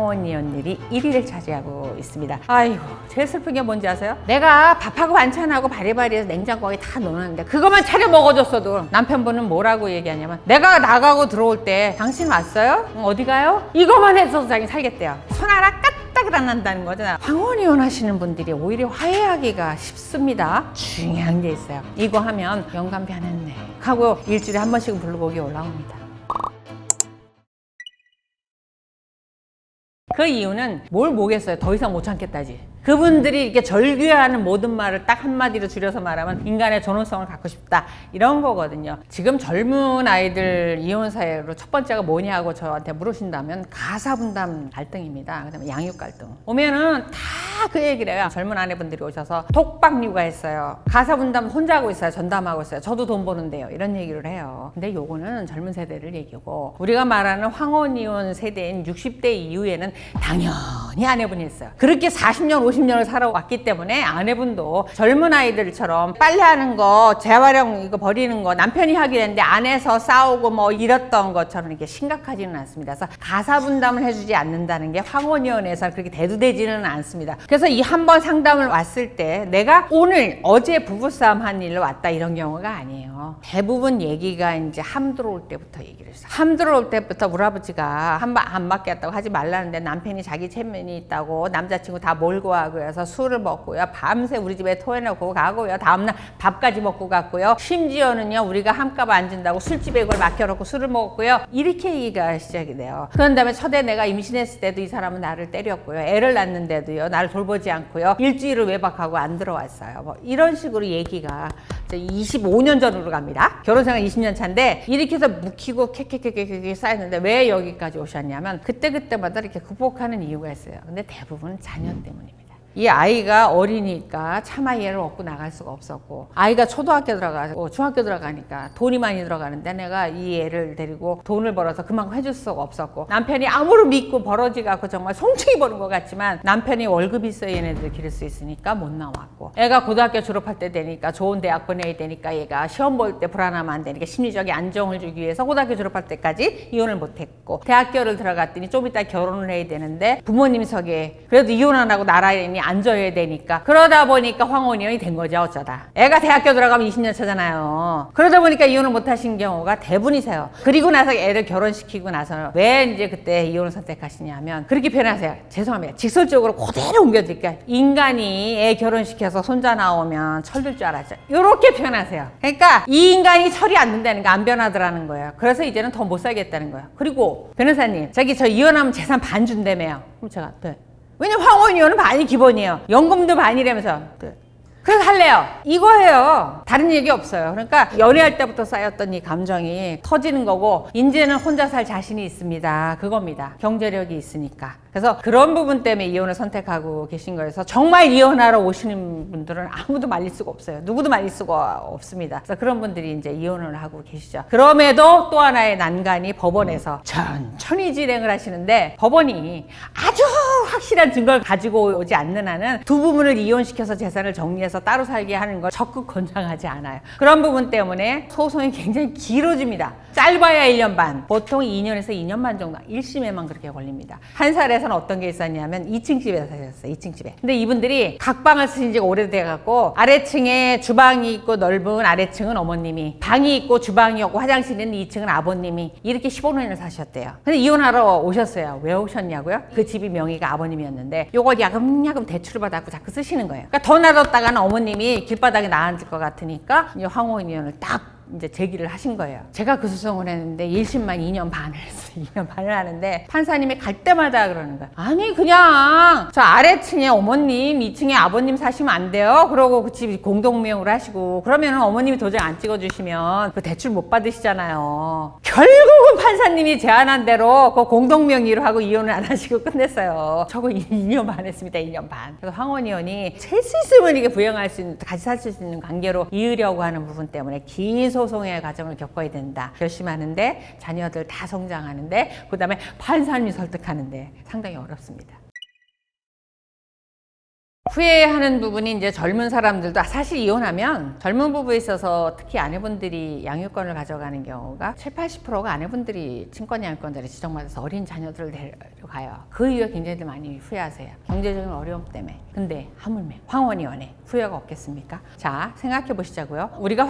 황혼 이혼율이 1위를 차지하고 있습니다. 아이고, 제일 슬픈 게 뭔지 아세요? 내가 밥하고 반찬하고 바리바리해서 냉장고에 다 넣어놨는데 그것만 차려 먹어줬어도 남편분은 뭐라고 얘기하냐면, 내가 나가고 들어올 때 당신 왔어요? 어디 가요? 이것만 해서도 자기 살겠대요. 손 하나 까딱을 안 난다는 거잖아. 황혼 이혼 하시는 분들이 오히려 화해하기가 쉽습니다. 중요한 게 있어요. 이거 하면 영감 변했네 하고 일주일에 한 번씩은 블로그에 올라옵니다. 그 이유는 뭘 뭐겠어요? 더 이상 못 참겠다지. 그분들이 이렇게 절규하는 모든 말을 딱 한마디로 줄여서 말하면 인간의 존엄성을 갖고 싶다, 이런 거거든요. 지금 젊은 아이들 이혼 사회로 첫 번째가 뭐냐고 저한테 물으신다면 가사분담 갈등입니다. 그다음에 양육 갈등. 오면은 다 그 얘기를 해요. 젊은 아내분들이 오셔서 독박 육아했어요. 가사분담 혼자 하고 있어요. 전담하고 있어요. 저도 돈 버는데요. 이런 얘기를 해요. 근데 요거는 젊은 세대를 얘기고, 우리가 말하는 황혼 이혼 세대인 60대 이후에는 당연히 아내분이 했어요. 그렇게 40년 50년을 살아왔기 때문에 아내분도 젊은 아이들처럼 빨래하는 거, 재활용 이거 버리는 거 남편이 하게 되는데 안에서 싸우고 뭐 이랬던 것처럼 이렇게 심각하지는 않습니다. 그래서 가사분담을 해주지 않는다는 게 황혼이혼에서 그렇게 대두되지는 않습니다. 그래서 이 한 번 상담을 왔을 때 내가 오늘 어제 부부싸움 한 일로 왔다, 이런 경우가 아니에요. 대부분 얘기가 이제 함 들어올 때부터 얘기를 했어요. 함 들어올 때부터 우리 아버지가 한 번 안 맞겠다고 하지 말라는데 남편이 자기 체면이 있다고 남자친구 다 몰고 하고 해서 술을 먹고요. 밤새 우리 집에 토해놓고 가고요. 다음날 밥까지 먹고 갔고요. 심지어는요, 우리가 함값 안 준다고 술집에 이걸 맡겨놓고 술을 먹었고요. 이렇게 얘기가 시작이 돼요. 그런 다음에 첫해 내가 임신했을 때도 이 사람은 나를 때렸고요. 애를 낳는데도요, 나를 돌보지 않고요. 일주일을 외박하고 안 들어왔어요. 뭐 이런 식으로 얘기가 25년 전으로 갑니다. 결혼생활 20년 차인데 이렇게 해서 묵히고 캐캐캐캐 쌓였는데 왜 여기까지 오셨냐면 그때마다 이렇게 극복하는 이유가 있어요. 근데 대부분 자녀 때문입니다. 이 아이가 어리니까 차마 얘를 얻고 나갈 수가 없었고, 아이가 초등학교 들어가고 중학교 들어가니까 돈이 많이 들어가는데 내가 이 애를 데리고 돈을 벌어서 그만큼 해줄 수가 없었고, 남편이 아무리 믿고 벌어지가 않고 정말 송충이 버는 것 같지만 남편이 월급이 있어야 얘네들 기를 수 있으니까 못 나왔고, 애가 고등학교 졸업할 때 되니까 좋은 대학 보내야 되니까 얘가 시험 볼 때 불안하면 안 되니까 심리적인 안정을 주기 위해서 고등학교 졸업할 때까지 이혼을 못했고, 대학교를 들어갔더니 좀 이따 결혼을 해야 되는데 부모님 석에 그래도 이혼 안 하고 나란히 앉아야 되니까, 그러다 보니까 황혼이혼이 된 거죠. 어쩌다 애가 대학교 들어가면 20년 차잖아요. 그러다 보니까 이혼을 못 하신 경우가 대부분이세요. 그리고 나서 애를 결혼시키고 나서 왜 이제 그때 이혼을 선택하시냐면 그렇게 표현하세요. 죄송합니다. 직설적으로 그대로 옮겨드릴게요. 인간이 애 결혼시켜서 손자 나오면 철들 줄 알았죠. 이렇게 표현하세요. 그러니까 이 인간이 철이 안 든다는 거, 안 변하더라는 거예요. 그래서 이제는 더 못 살겠다는 거예요. 그리고 변호사님, 저기 저 이혼하면 재산 반 준다며요. 그럼 제가 네. 왜냐면 황혼이혼은 반이 기본이에요. 연금도 반이라면서. 그래서 할래요. 이거예요. 다른 얘기 없어요. 그러니까 연애할 때부터 쌓였던 이 감정이 터지는 거고, 이제는 혼자 살 자신이 있습니다. 그겁니다. 경제력이 있으니까. 그래서 그런 부분 때문에 이혼을 선택하고 계신 거여서 정말 이혼하러 오시는 분들은 아무도 말릴 수가 없어요. 누구도 말릴 수가 없습니다. 그래서 그런 분들이 이제 이혼을 하고 계시죠. 그럼에도 또 하나의 난관이 법원에서 천천히 진행을 하시는데, 법원이 아주 확실한 증거를 가지고 오지 않는 한은 두 부분을 이혼시켜서 재산을 정리해서 따로 살게 하는 걸 적극 권장하지 않아요. 그런 부분 때문에 소송이 굉장히 길어집니다. 짧아야 1년 반, 보통 2년에서 2년 반 정도 1심에만 그렇게 걸립니다. 한 살에서는 어떤 게 있었냐면 2층 집에 사셨어요. 2층 집에. 근데 이분들이 각방을 쓰신 지가 오래돼갖고 아래층에 주방이 있고 넓은 아래층은 어머님이, 방이 있고 주방이 없고 화장실이 있는 2층은 아버님이, 이렇게 15년을 사셨대요. 근데 이혼하러 오셨어요. 왜 오셨냐고요? 그 집이 명의가 아버님이었는데 요걸 야금야금 대출을 받아갖고 자꾸 쓰시는 거예요. 그러니까 더 놔뒀다가는 어머님이 길바닥에 나앉을 것 같으니까 이제 황혼이혼을 딱 이제 제기를 하신 거예요. 제가 그 소송을 했는데 1심만 2년 반을 했어요. 2년 반을 하는데 판사님이 갈 때마다 그러는 거예요. 아니 그냥 저 아래층에 어머님, 2층에 아버님 사시면 안 돼요? 그러고 그 집 공동명의로 하시고, 그러면 어머님이 도장 안 찍어주시면 그 대출 못 받으시잖아요. 결국은 판사님이 제안한 대로 그 공동명의로 하고 이혼을 안 하시고 끝냈어요. 저거 2년 반 했습니다. 2년 반. 그래서 황혼이혼이 셀 수 있으면 이게 부양할 수 있는, 같이 살 수 있는 관계로 이으려고 하는 부분 때문에 긴 소송의 과정을 겪어야 된다. 결심하는데, 자녀들 다 성장하는데, 그 다음에 판사님이 설득하는데 상당히 어렵습니다. 후회하는 부분이 이제 젊은 사람들도 사실 이혼하면 젊은 부부에 있어서 특히 아내분들이 양육권을 가져가는 경우가 70~80%가 아내분들이 친권 양육권자를 지정받아서 어린 자녀들을 데려가요. 그 이유에 굉장히 많이 후회하세요. 경제적인 어려움 때문에. 근데 하물며 황혼이혼에 후회가 없겠습니까? 자, 생각해 보시자고요. 우리가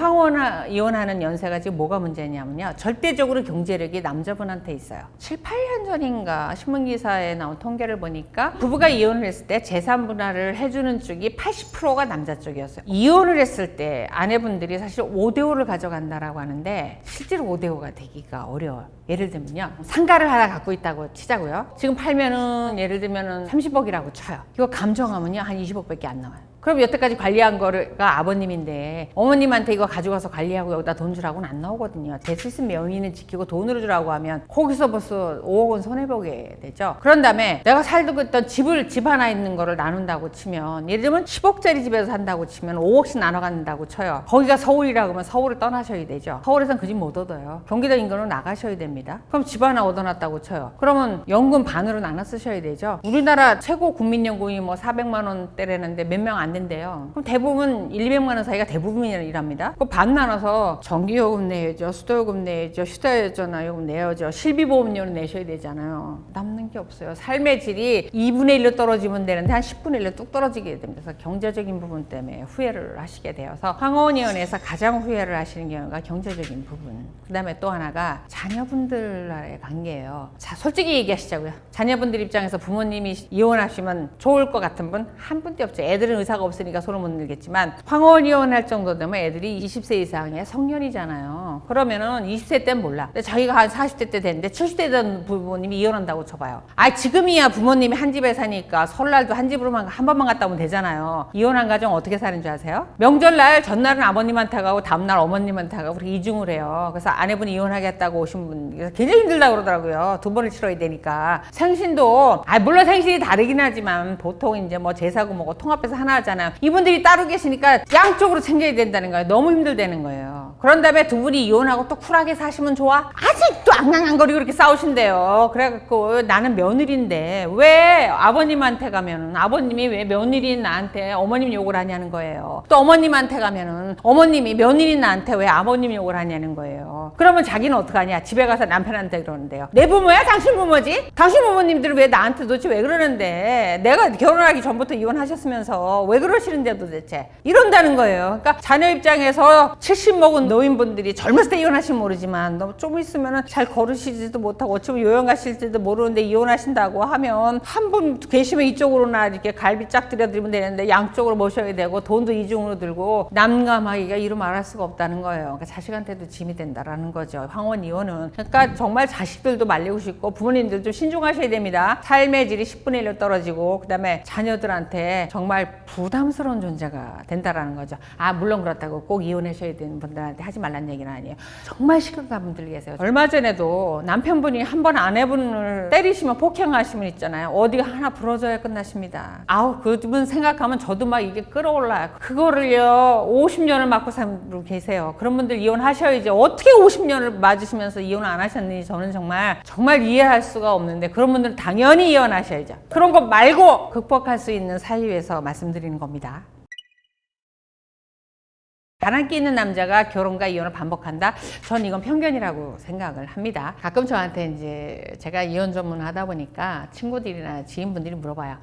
이혼하는 연세가 지금 뭐가 문제냐면요. 절대적으로 경제력이 남자분한테 있어요. 7~8년 전인가 신문기사에 나온 통계를 보니까 부부가 이혼을 했을 때 재산 분할을 해주는 쪽이 80%가 남자 쪽이었어요. 이혼을 했을 때 아내분들이 사실 5대5를 가져간다라고 하는데 실제로 5대5가 되기가 어려워요. 예를 들면요. 상가를 하나 갖고 있다고 치자고요. 지금 팔면은 예를 들면은 30억이라고 쳐요. 이거 감정하면요. 한 20억밖에 안 나와요. 그럼 여태까지 관리한 거가 아버님인데 어머님한테 이거 가져가서 관리하고 여기다 돈 주라고는 안 나오거든요. 대실신 명의는 지키고 돈으로 주라고 하면 거기서 벌써 5억 원 손해보게 되죠. 그런 다음에 내가 살고 있던 집 하나 있는 거를 나눈다고 치면 예를 들면 10억짜리 집에서 산다고 치면 5억씩 나눠 갖는다고 쳐요. 거기가 서울이라고 하면 서울을 떠나셔야 되죠. 서울에선 그 집 못 얻어요. 경기도 인근으로 나가셔야 됩니다. 그럼 집 하나 얻어놨다고 쳐요. 그러면 연금 반으로 나눠 쓰셔야 되죠. 우리나라 최고 국민연금이 뭐 400만 원대라는데 몇 명 안 된대요. 그럼 대부분 200만 원 사이가 대부분이랍니다. 그 반 나눠서 전기요금 내야죠, 수도요금 내야죠, 휴대전화요금 내야죠, 실비보험료는 내셔야 되잖아요. 남는 게 없어요. 삶의 질이 2분의 1로 떨어지면 되는데 한 10분의 1로 뚝 떨어지게 됩니다. 그래서 경제적인 부분 때문에 후회를 하시게 되어서 황혼이혼에서 가장 후회를 하시는 경우가 경제적인 부분. 그 다음에 또 하나가 자녀분들과의 관계예요. 자, 솔직히 얘기하시자고요. 자녀분들 입장에서 부모님이 이혼하시면 좋을 것 같은 분 한 분도 없죠. 애들은 의사가 없으니까 손을 못 들겠지만 황혼이혼할 정도 되면 애들이 20세 이상의 성년이잖아요. 그러면은 20세 때는 몰라. 근데 자기가 한 40대 때 됐는데 70대 된 부모님이 이혼한다고 쳐봐요. 아, 지금이야 부모님이 한 집에 사니까 설날도 한 집으로만 한 번만 갔다 오면 되잖아요. 이혼한 가정 어떻게 사는 줄 아세요? 명절날 전날은 아버님한테 가고 다음날 어머님한테 가고 그렇게 이중을 해요. 그래서 아내분이 이혼하겠다고 오신 분 굉장히 힘들다고 그러더라고요. 두 번을 치러야 되니까. 생신도 물론 생신이 다르긴 하지만 보통 이제 뭐 제사고 뭐고 통합해서 하나 하잖아요. 이분들이 따로 계시니까 양쪽으로 챙겨야 된다는 거예요. 너무 힘들다는 거예요. 그런 다음에 두 분이 이혼하고 또 쿨하게 사시면 좋아? 아직도 앙앙앙거리고 그렇게 싸우신대요. 그래갖고 나는 며느리인데 왜 아버님한테 가면은 아버님이 왜 며느리인 나한테 어머님 욕을 하냐는 거예요. 또 어머님한테 가면은 어머님이 며느리인 나한테 왜 아버님 욕을 하냐는 거예요. 그러면 자기는 어떡하냐? 집에 가서 남편한테 그러는데요. 내 부모야? 당신 부모지? 당신 부모님들은 왜 나한테 도대체 왜 그러는데? 내가 결혼하기 전부터 이혼하셨으면서 왜 그러시는데 도대체? 이런다는 거예요. 그러니까 자녀 입장에서 70 먹은 노인분들이 젊었을 때 이혼하시면 모르지만 너무 좀 있으면은 잘 걸으시지도 못하고 어쩌면 요양 가실지도 모르는데 이혼하신다고 하면 한 분 계시면 이쪽으로나 이렇게 갈비 쫙 들여드리면 되는데 양쪽으로 모셔야 되고 돈도 이중으로 들고 남감하기가 이루 말할 수가 없다는 거예요. 그러니까 자식한테도 짐이 된다라는 거죠. 황혼 이혼은. 그러니까 정말 자식들도 말리고 싶고 부모님들 좀 신중하셔야 됩니다. 삶의 질이 10분의 1로 떨어지고 그다음에 자녀들한테 정말 부담스러운 존재가 된다라는 거죠. 물론 그렇다고 꼭 이혼하셔야 되는 분들한테 하지 말라는 얘기는 아니에요. 정말 시끄럽다 분들 계세요. 얼마 전에도 남편분이 한 번 아내분을 때리시면 폭행하시면 있잖아요. 어디가 하나 부러져야 끝나십니다. 그분 생각하면 저도 막 이게 끌어올라요. 그거를요 50년을 맞고 사는 분 계세요. 그런 분들 이혼하셔야지. 어떻게 50년을 맞으시면서 이혼 안 하셨는지 저는 정말 이해할 수가 없는데 그런 분들은 당연히 이혼하셔야죠. 그런 거 말고 극복할 수 있는 사유에서 말씀드리는 겁니다. 바람기 있는 남자가 결혼과 이혼을 반복한다? 전 이건 편견이라고 생각을 합니다. 가끔 저한테 이제 제가 이혼 전문을 하다 보니까 친구들이나 지인분들이 물어봐요.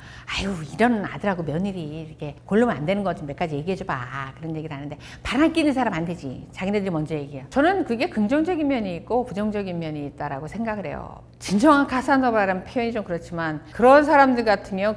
이런 아들하고 며느리 이렇게 고르면 안 되는 거 좀 몇 가지 얘기해줘봐. 그런 얘기를 하는데 바람기 있는 사람 안 되지. 자기네들이 먼저 얘기해요. 저는 그게 긍정적인 면이 있고 부정적인 면이 있다라고 생각을 해요. 진정한 카사노바라는 표현이 좀 그렇지만 그런 사람들 같은 경우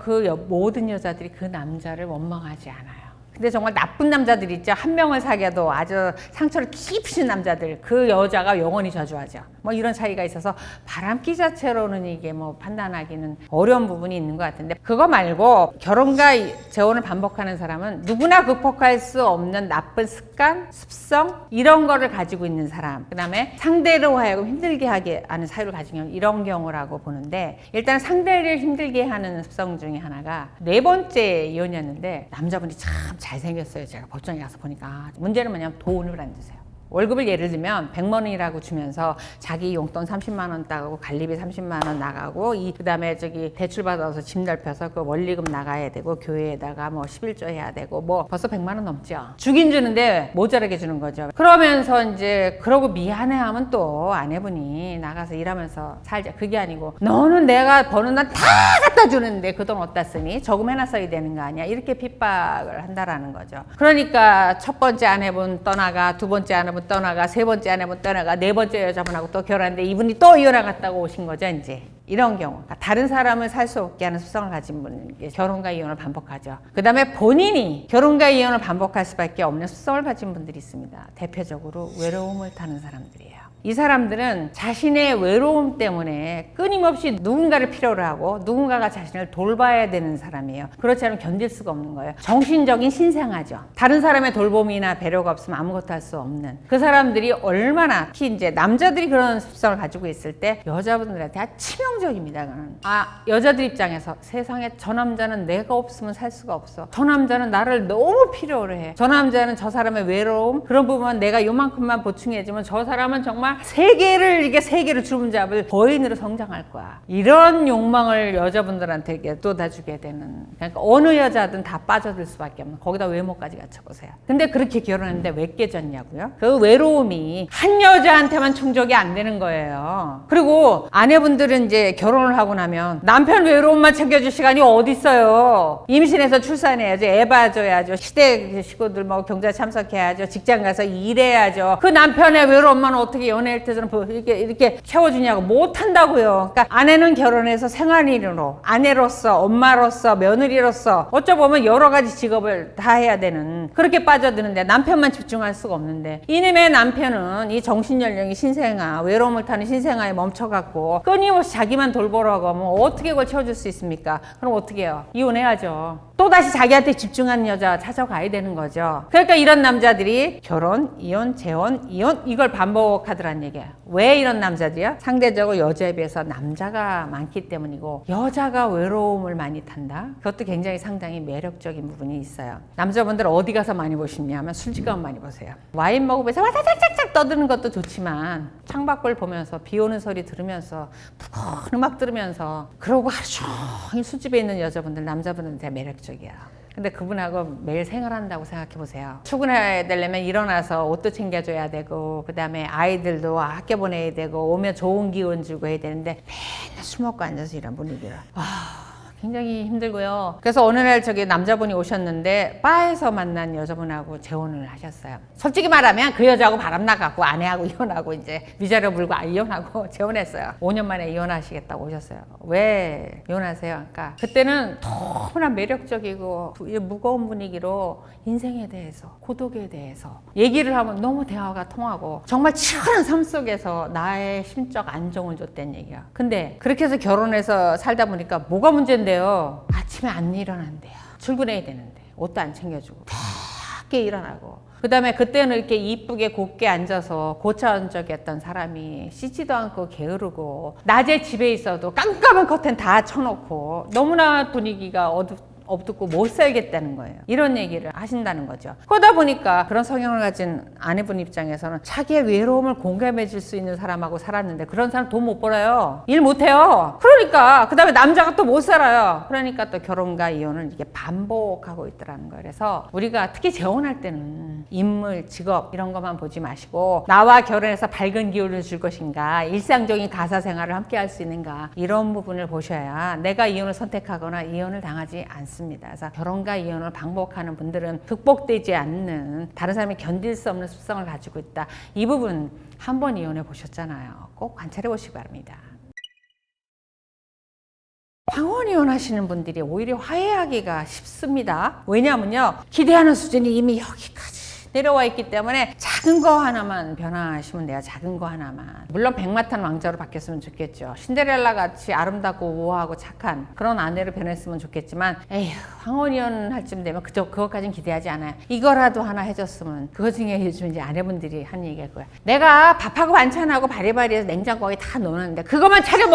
모든 여자들이 그 남자를 원망하지 않아요. 근데 정말 나쁜 남자들 있죠. 한 명을 사귀어도 아주 상처를 깊이 준 남자들, 그 여자가 영원히 저주하죠. 뭐 이런 차이가 있어서 바람기 자체로는 이게 뭐 판단하기는 어려운 부분이 있는 것 같은데 그거 말고 결혼과 재혼을 반복하는 사람은 누구나 극복할 수 없는 나쁜 습관, 습성 이런 거를 가지고 있는 사람, 그 다음에 상대로 하여금 힘들게 하게 하는 사유를 가진 경우 이런 경우라고 보는데 일단 상대를 힘들게 하는 습성 중에 하나가 4번째 이혼이었는데 남자분이 참 잘생겼어요. 제가 법정에 가서 보니까 문제는 뭐냐면 돈을 안 주세요. 월급을 예를 들면 100만 원이라고 주면서 자기 용돈 30만 원 따가고 관리비 30만 원 나가고 그다음에 저기 대출 받아서 집 넓혀서 그 원리금 나가야 되고 교회에다가 뭐 11조 해야 되고 뭐 벌써 100만 원 넘죠. 주긴 주는데 모자라게 주는 거죠. 그러면서 이제 그러고 미안해하면 또 아내분이 나가서 일하면서 살자. 그게 아니고 너는 내가 버는 난 다 갖다 주는데 그 돈 어디다 쓰니? 저금해놨어야 되는 거 아니야? 이렇게 핍박을 한다라는 거죠. 그러니까 첫 번째 아내분 떠나가, 두 번째 아내분 떠나가, 세 번째 아내분 떠나가, 네 번째 여자분하고 또 결혼했는데 이분이 또 이혼하겠다고 오신 거죠, 이제. 이런 경우. 그러니까 다른 사람을 살 수 없게 하는 습성을 가진 분은 결혼과 이혼을 반복하죠. 그 다음에 본인이 결혼과 이혼을 반복할 수밖에 없는 습성을 가진 분들이 있습니다. 대표적으로 외로움을 타는 사람들이에요. 이 사람들은 자신의 외로움 때문에 끊임없이 누군가를 필요로 하고 누군가가 자신을 돌봐야 되는 사람이에요. 그렇지 않으면 견딜 수가 없는 거예요. 정신적인 신생아죠. 다른 사람의 돌봄이나 배려가 없으면 아무것도 할 수 없는 그 사람들이 얼마나, 특히 이제 남자들이 그런 습성을 가지고 있을 때 여자분들한테 치명적입니다. 그는. 여자들 입장에서 세상에 저 남자는 내가 없으면 살 수가 없어. 저 남자는 나를 너무 필요로 해. 저 남자는 저 사람의 외로움 그런 부분은 내가 요만큼만 보충해주면 저 사람은 정말 세계를 주름잡을 거인으로 성장할 거야. 이런 욕망을 여자분들한테 쏟아주게 되는. 그러니까 어느 여자든 다 빠져들 수밖에 없는. 거기다 외모까지 갖춰보세요. 근데 그렇게 결혼했는데 왜 깨졌냐고요? 그 외로움이 한 여자한테만 충족이 안 되는 거예요. 그리고 아내분들은 이제 결혼을 하고 나면 남편 외로움만 챙겨줄 시간이 어디 있어요? 임신해서 출산해야죠. 애 봐줘야죠. 시댁 식구들 뭐 경자 참석해야죠. 직장 가서 일해야죠. 그 남편의 외로움만 어떻게 연애할 때처럼 이렇게 채워주냐고. 못한다고요. 그러니까 아내는 결혼해서 생활인으로, 아내로서, 엄마로서, 며느리로서 어쩌보면 여러 가지 직업을 다 해야 되는, 그렇게 빠져드는데 남편만 집중할 수가 없는데, 이놈의 남편은 이 정신연령이 신생아, 외로움을 타는 신생아에 멈춰갖고 끊임없이 자기만 돌보라고 하면 어떻게 그걸 채워줄 수 있습니까? 그럼 어떻게 해요? 이혼해야죠. 또다시 자기한테 집중하는 여자 찾아가야 되는 거죠. 그러니까 이런 남자들이 결혼, 이혼, 재혼, 이혼 이걸 반복하더란 얘기예요. 왜 이런 남자들이야? 상대적으로 여자에 비해서 남자가 많기 때문이고 여자가 외로움을 많이 탄다? 그것도 굉장히 상당히 매력적인 부분이 있어요. 남자분들 어디 가서 많이 보시냐면 술집 가면 많이 보세요. 와인 먹으면서 와자작작작 떠드는 것도 좋지만 창밖을 보면서 비 오는 소리 들으면서 푸근 음악 들으면서 그러고 하루 종일 술집에 있는 여자분들, 남자분들은 되게 매력적이야. 근데 그분하고 매일 생활한다고 생각해 보세요. 출근해야 되려면 일어나서 옷도 챙겨줘야 되고, 그 다음에 아이들도 학교 보내야 되고, 오면 좋은 기운 주고 해야 되는데 맨날 술 먹고 앉아서 이런 분위기라. 굉장히 힘들고요. 그래서 어느 날 저기 남자분이 오셨는데 바에서 만난 여자분하고 재혼을 하셨어요. 솔직히 말하면 그 여자하고 바람나갖고 아내하고 이혼하고 이제 위자료 물고 이혼하고 재혼했어요. 5년 만에 이혼하시겠다고 오셨어요. 왜 이혼하세요? 그러니까 그때는 너무나 매력적이고 무거운 분위기로 인생에 대해서, 고독에 대해서 얘기를 하면 너무 대화가 통하고 정말 치열한 삶 속에서 나의 심적 안정을 줬다는 얘기야. 근데 그렇게 해서 결혼해서 살다 보니까 뭐가 문제인데요? 아침에 안 일어난대요. 출근해야 되는데 옷도 안 챙겨주고 늦게 일어나고, 그 다음에 그때는 이렇게 이쁘게 곱게 앉아서 고차원적이었던 사람이 씻지도 않고 게으르고, 낮에 집에 있어도 깜깜한 커튼 다 쳐놓고 너무나 분위기가 어둡고 못 살겠다는 거예요. 이런 얘기를 하신다는 거죠. 그러다 보니까 그런 성향을 가진 아내분 입장에서는 자기의 외로움을 공감해 줄 수 있는 사람하고 살았는데 그런 사람 돈 못 벌어요. 일 못 해요. 그러니까 그 다음에 남자가 또 못 살아요. 그러니까 또 결혼과 이혼을 이게 반복하고 있더라는 거예요. 그래서 우리가 특히 재혼할 때는 인물, 직업 이런 것만 보지 마시고 나와 결혼해서 밝은 기운을 줄 것인가, 일상적인 가사 생활을 함께 할 수 있는가, 이런 부분을 보셔야 내가 이혼을 선택하거나 이혼을 당하지 않습니다. 그래서 결혼과 이혼을 반복하는 분들은 극복되지 않는, 다른 사람이 견딜 수 없는 습성을 가지고 있다. 이 부분 한 번 이혼해 보셨잖아요. 꼭 관찰해 보시기 바랍니다. 황혼 이혼하시는 분들이 오히려 화해하기가 쉽습니다. 왜냐하면요, 기대하는 수준이 이미 여기까지 내려와 있기 때문에 작은 거 하나만 변화하시면 돼요. 작은 거 하나만. 물론 백마탄 왕자로 바뀌었으면 좋겠죠. 신데렐라 같이 아름답고 우아하고 착한 그런 아내로 변했으면 좋겠지만, 에휴, 황혼이혼 할 쯤 되면 그것까진 기대하지 않아요. 이거라도 하나 해줬으면. 그거 중에 요즘 이제 아내분들이 한 얘기일 거야. 내가 밥하고 반찬하고 바리바리해서 냉장고에 다 넣어놨는데 그것만 차려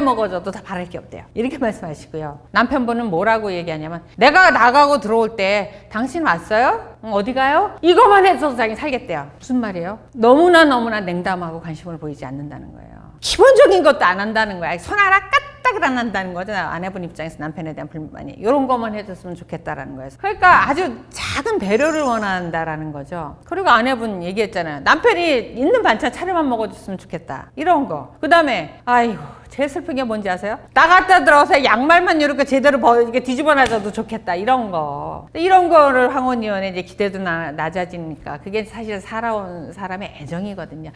먹어줘도 다 바랄 게 없대요. 이렇게 말씀하시고요. 남편분은 뭐라고 얘기하냐면, 내가 나가고 들어올 때 당신 왔어요? 어디 가요? 이거만 해서도 자기 살겠대요. 무슨 말이에요? 너무나 냉담하고 관심을 보이지 않는다는 거예요. 기본적인 것도 안 한다는 거야. 손 하나 까딱을 안 한다는 거죠. 아내분 입장에서 남편에 대한 불만이. 이런 것만 해줬으면 좋겠다라는 거예요. 그러니까 아주 작은 배려를 원한다라는 거죠. 그리고 아내분 얘기했잖아요. 남편이 있는 반찬 차려만 먹어줬으면 좋겠다. 이런 거. 그 다음에 아이고 제일 슬픈 게 뭔지 아세요? 나갔다 들어와서 양말만 이렇게 제대로 이렇게 뒤집어 놔줘도 좋겠다. 이런 거. 이런 거를 황혼이혼의 이제 기대도 낮아지니까 그게 사실 살아온 사람의 애정이거든요.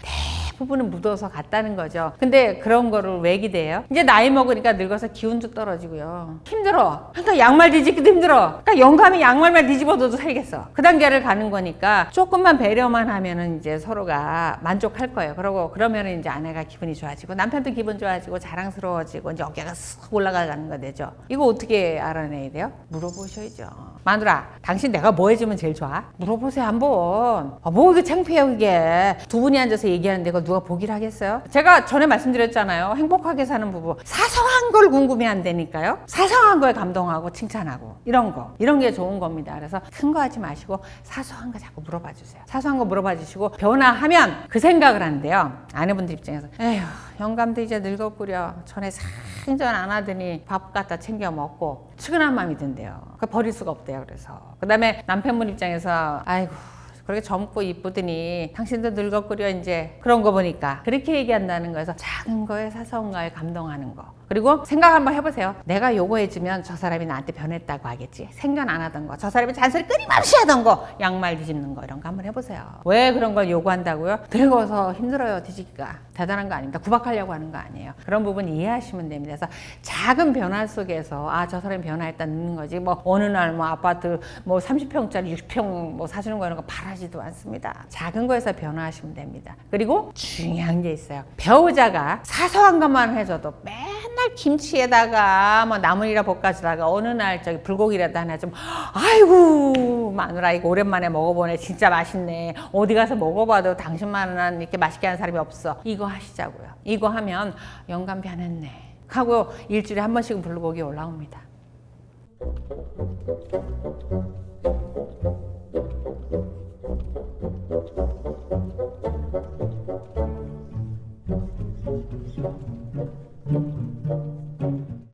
대부분은 묻어서 갔다는 거죠. 근데 그런 거를 왜 기대해요? 이제 나이 먹으니까 늙어서 기운도 떨어지고요. 힘들어. 그러니까 양말 뒤집기도 힘들어. 그러니까 영감이 양말만 뒤집어도 살겠어. 그 단계를 가는 거니까 조금만 배려만 하면은 이제 서로가 만족할 거예요. 그러면은 이제 아내가 기분이 좋아지고 남편도 기분 좋아지고 자랑스러워지고 이제 어깨가 쓱 올라가는 거 되죠. 이거 어떻게 알아내야 돼요? 물어보셔야죠. 마누라, 당신 내가 뭐 해주면 제일 좋아? 물어보세요 한번. 뭐 이게 창피해요 그게. 두 분이 앉아서 얘기하는데 이거 누가 보기를 하겠어요? 제가 전에 말씀드렸잖아요. 행복하게 사는 부부. 사소한 걸 궁금해한다니까요. 사소한 거에 감동하고 칭찬하고 이런 게 좋은 겁니다. 그래서 큰 거 하지 마시고 사소한 거 자꾸 물어봐 주세요. 사소한 거 물어봐 주시고 변화하면 그 생각을 한대요. 아내분들 입장에서 에휴 영감도 이제 늙었구려. 전에 생전 안 하더니 밥 갖다 챙겨 먹고 측은한 마음이 든대요. 버릴 수가 없대요. 그래서 그 다음에 남편분 입장에서 아이고 그렇게 젊고 이쁘더니 당신도 늙었구려 이제 그런 거 보니까 그렇게 얘기한다는 거에서 작은 거에 사소한 거에 감동하는 거. 그리고 생각 한번 해보세요. 내가 요거 해주면 저 사람이 나한테 변했다고 하겠지. 생전 안 하던 거. 저 사람이 잔소리 끊임없이 하던 거. 양말 뒤집는 거 이런 거 한번 해보세요. 왜 그런 걸 요구한다고요? 늙어서 힘들어요 뒤집기가. 대단한 거 아닙니다. 구박하려고 하는 거 아니에요. 그런 부분 이해하시면 됩니다. 그래서 작은 변화 속에서 저 사람이 변화했다 느는 거지. 뭐 어느 날 뭐 아파트 뭐 30평짜리 60평 뭐 사주는 거 이런 거 바라지도 않습니다. 작은 거에서 변화하시면 됩니다. 그리고 중요한 게 있어요. 배우자가 사소한 것만 해줘도 맨날 김치에다가 뭐 나물이라 볶아주다가 어느 날 저기 불고기라도 하나 좀 아이고 마누라 이거 오랜만에 먹어보네 진짜 맛있네 어디 가서 먹어봐도 당신만은 이렇게 맛있게 하는 사람이 없어 이거 하시자고요. 이거 하면 영감 변했네 하고 일주일에 한 번씩은 불고기 올라옵니다.